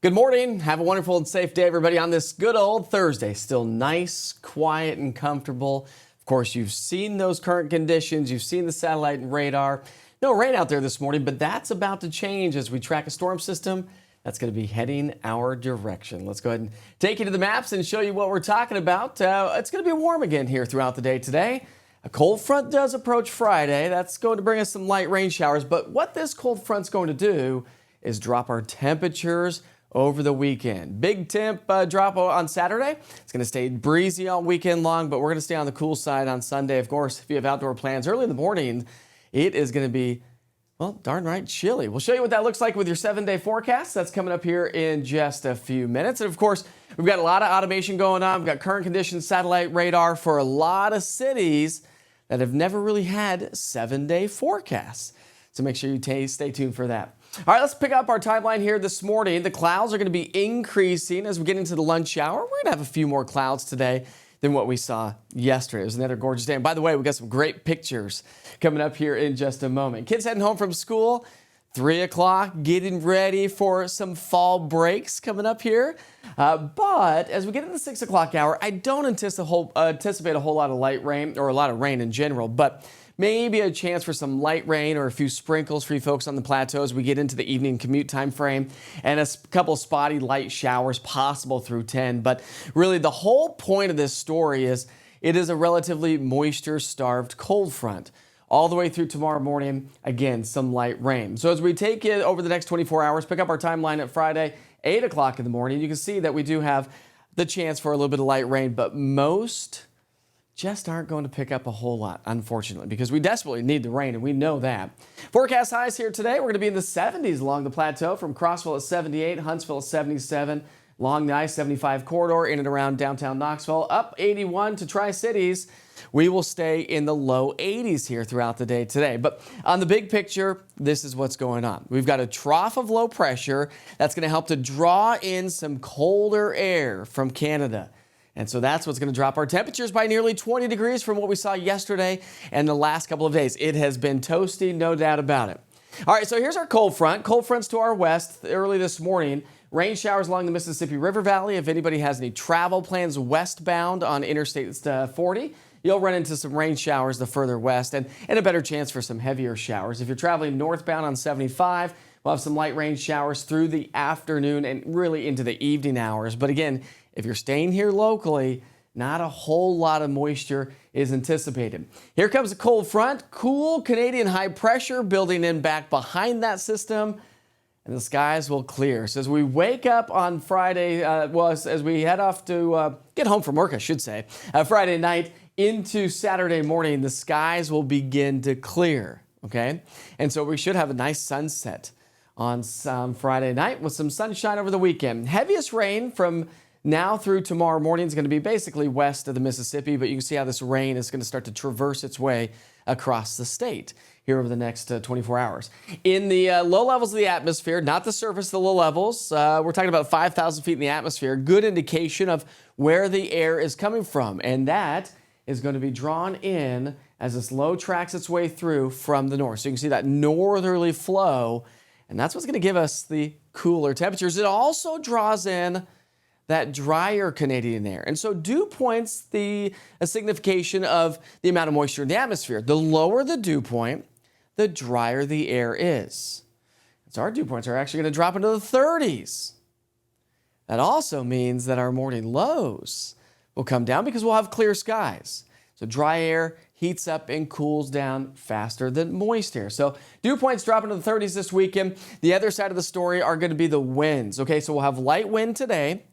Good morning. Have a wonderful and safe day, everybody, on this good old Thursday. Still nice, quiet, and comfortable. Of course, you've seen those current conditions. You've seen the satellite and radar. No rain out there this morning, but that's about to change as we track a storm system that's going to be heading our direction. Let's go ahead and take you to the maps and show you what we're talking about. It's going to be warm again here throughout the day today. A cold front does approach Friday. That's going to bring us some light rain showers. But what this cold front's going to do is drop our temperatures over the weekend. Big temp drop on Saturday. It's going to stay breezy all weekend long, but we're going to stay on the cool side on Sunday. Of course, if you have outdoor plans early in the morning, it is going to be, well, darn right chilly. We'll show you what that looks like with your 7-day forecast. That's coming up here in just a few minutes. And of course, we've got a lot of automation going on. We've got current conditions, satellite radar for a lot of cities that have never really had 7-day forecasts. So make sure you stay tuned for that. All right, let's pick up our timeline here this morning. The clouds are going to be increasing as we get into the lunch hour. We're going to have a few more clouds today than what we saw yesterday. It was another gorgeous day. And by the way, we got some great pictures coming up here in just a moment. Kids heading home from school, 3 o'clock, getting ready for some fall breaks coming up here. But as we get into the 6 o'clock hour, I don't anticipate a whole lot of light rain or a lot of rain in general, but maybe a chance for some light rain or a few sprinkles for you folks on the plateau as we get into the evening commute time frame, and a couple spotty light showers possible through 10. But really the whole point of this story is it is a relatively moisture-starved cold front. All the way through tomorrow morning, again, some light rain. So as we take it over the next 24 hours, pick up our timeline at Friday, 8 o'clock in the morning, you can see that we do have the chance for a little bit of light rain, but most just aren't going to pick up a whole lot, unfortunately, because we desperately need the rain, and we know that. Forecast highs here today, we're going to be in the 70s along the plateau, from Crossville at 78, Huntsville at 77, along the I-75 corridor in and around downtown Knoxville, up 81 to Tri-Cities. We will stay in the low 80s here throughout the day today. But on the big picture, this is what's going on. We've got a trough of low pressure that's going to help to draw in some colder air from Canada. And so that's what's going to drop our temperatures by nearly 20 degrees from what we saw yesterday and the last couple of days. It has been toasty, no doubt about it. All right, so here's our cold front. Cold front's to our west early this morning. Rain showers along the Mississippi River Valley. If anybody has any travel plans westbound on Interstate 40, you'll run into some rain showers the further west and a better chance for some heavier showers. If you're traveling northbound on 75, we'll have some light rain showers through the afternoon and really into the evening hours. But again, if you're staying here locally, not a whole lot of moisture is anticipated. Here comes a cold front, cool Canadian high pressure building in back behind that system, and the skies will clear. So as we wake up on Friday, as we head off to get home from work, I should say, Friday night into Saturday morning, the skies will begin to clear, okay? And so we should have a nice sunset on Friday night with some sunshine over the weekend. Heaviest rain from now through tomorrow morning is going to be basically west of the Mississippi, but you can see how this rain is going to start to traverse its way across the state here over the next 24 hours. In the low levels of the atmosphere, not the surface, the low levels, we're talking about 5,000 feet in the atmosphere, good indication of where the air is coming from, and that is going to be drawn in as this low tracks its way through from the north. So you can see that northerly flow, and that's what's going to give us the cooler temperatures. It also draws in that drier Canadian air. And so dew point's a signification of the amount of moisture in the atmosphere. The lower the dew point, the drier the air is. So our dew points are actually going to drop into the 30s. That also means that our morning lows will come down because we'll have clear skies. So dry air heats up and cools down faster than moist air. So dew points drop into the 30s this weekend. The other side of the story are going to be the winds. Okay, so we'll have light wind today.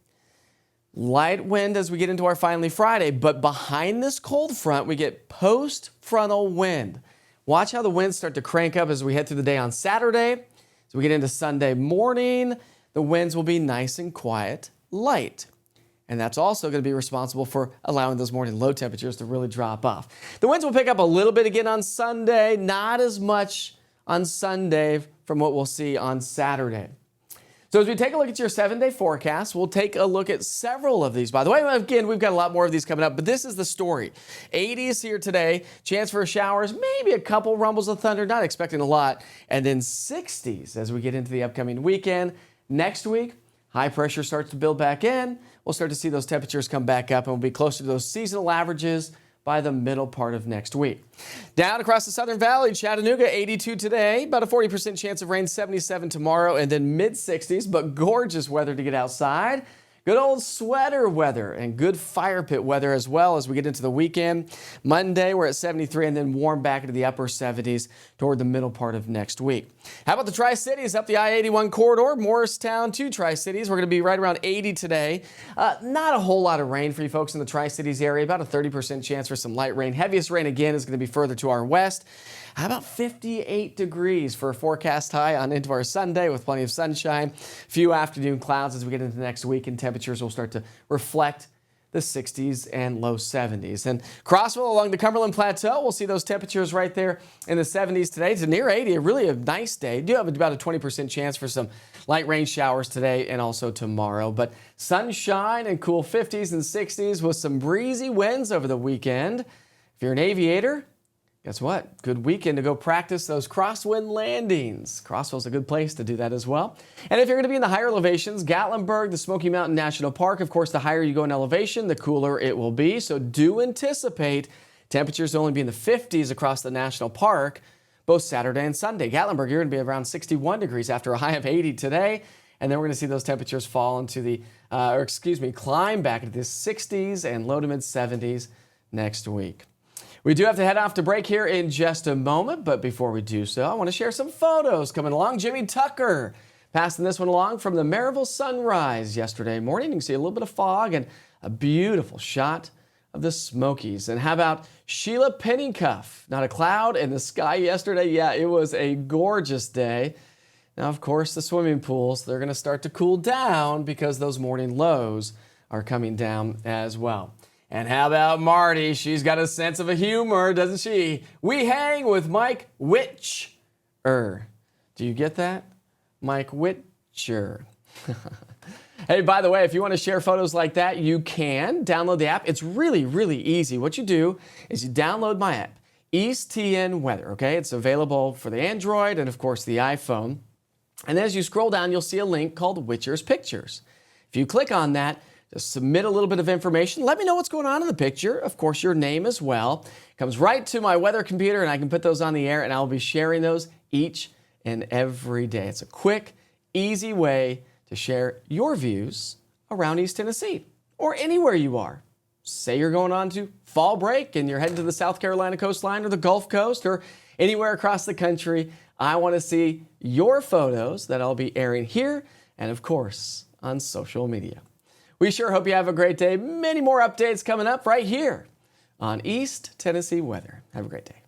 Light wind as we get into our finally Friday, but behind this cold front, we get post-frontal wind. Watch how the winds start to crank up as we head through the day on Saturday. As we get into Sunday morning, the winds will be nice and quiet, light. And that's also going to be responsible for allowing those morning low temperatures to really drop off. The winds will pick up a little bit again on Sunday, not as much on Sunday from what we'll see on Saturday. So as we take a look at your 7-day forecast, we'll take a look at several of these. By the way, again, we've got a lot more of these coming up, but this is the story. 80s here today, chance for showers, maybe a couple rumbles of thunder, not expecting a lot. And then 60s as we get into the upcoming weekend. Next week, high pressure starts to build back in. We'll start to see those temperatures come back up, and we'll be closer to those seasonal averages by the middle part of next week. Down across the Southern Valley, Chattanooga, 82 today, about a 40% chance of rain, 77 tomorrow, and then mid-60s, but gorgeous weather to get outside. Good old sweater weather and good fire pit weather as well as we get into the weekend. Monday, we're at 73 and then warm back into the upper 70s toward the middle part of next week. How about the Tri-Cities up the I-81 corridor, Morristown to Tri-Cities? We're going to be right around 80 today. Not a whole lot of rain for you folks in the Tri-Cities area, about a 30% chance for some light rain. Heaviest rain again is going to be further to our west. How about 58 degrees for a forecast high on into our Sunday with plenty of sunshine. Few afternoon clouds as we get into next week, and temperatures will start to reflect the 60s and low 70s. And Crossville along the Cumberland Plateau, we'll see those temperatures right there in the 70s today to near 80. Really a nice day. Do have about a 20% chance for some light rain showers today and also tomorrow. But sunshine and cool 50s and 60s with some breezy winds over the weekend. If you're an aviator, guess what? Good weekend to go practice those crosswind landings. Crossville's a good place to do that as well. And if you're going to be in the higher elevations, Gatlinburg, the Smoky Mountain National Park, of course, the higher you go in elevation, the cooler it will be. So do anticipate temperatures only be in the 50s across the national park, both Saturday and Sunday. Gatlinburg, you're going to be around 61 degrees after a high of 80 today. And then we're going to see those temperatures fall into the, climb back into the 60s and low to mid 70s next week. We do have to head off to break here in just a moment, but before we do so, I want to share some photos coming along. Jimmy Tucker passing this one along from the Maryville sunrise yesterday morning. You can see a little bit of fog and a beautiful shot of the Smokies. And how about Sheila Pennycuff? Not a cloud in the sky yesterday. Yeah, it was a gorgeous day. Now, of course, the swimming pools, they're going to start to cool down because those morning lows are coming down as well. And how about Marty? She's got a sense of humor, doesn't she? We hang with Mike Witcher. Do you get that? Mike Witcher. Hey, by the way, if you want to share photos like that, you can download the app. It's really, really easy. What you do is you download my app, EastTN Weather, okay? It's available for the Android and, of course, the iPhone. And as you scroll down, you'll see a link called Witcher's Pictures. If you click on that, just submit a little bit of information. Let me know what's going on in the picture. Of course, your name as well. Comes right to my weather computer, and I can put those on the air, and I'll be sharing those each and every day. It's a quick, easy way to share your views around East Tennessee or anywhere you are. Say you're going on to fall break and you're heading to the South Carolina coastline or the Gulf Coast or anywhere across the country. I want to see your photos that I'll be airing here and, of course, on social media. We sure hope you have a great day. Many more updates coming up right here on East Tennessee Weather. Have a great day.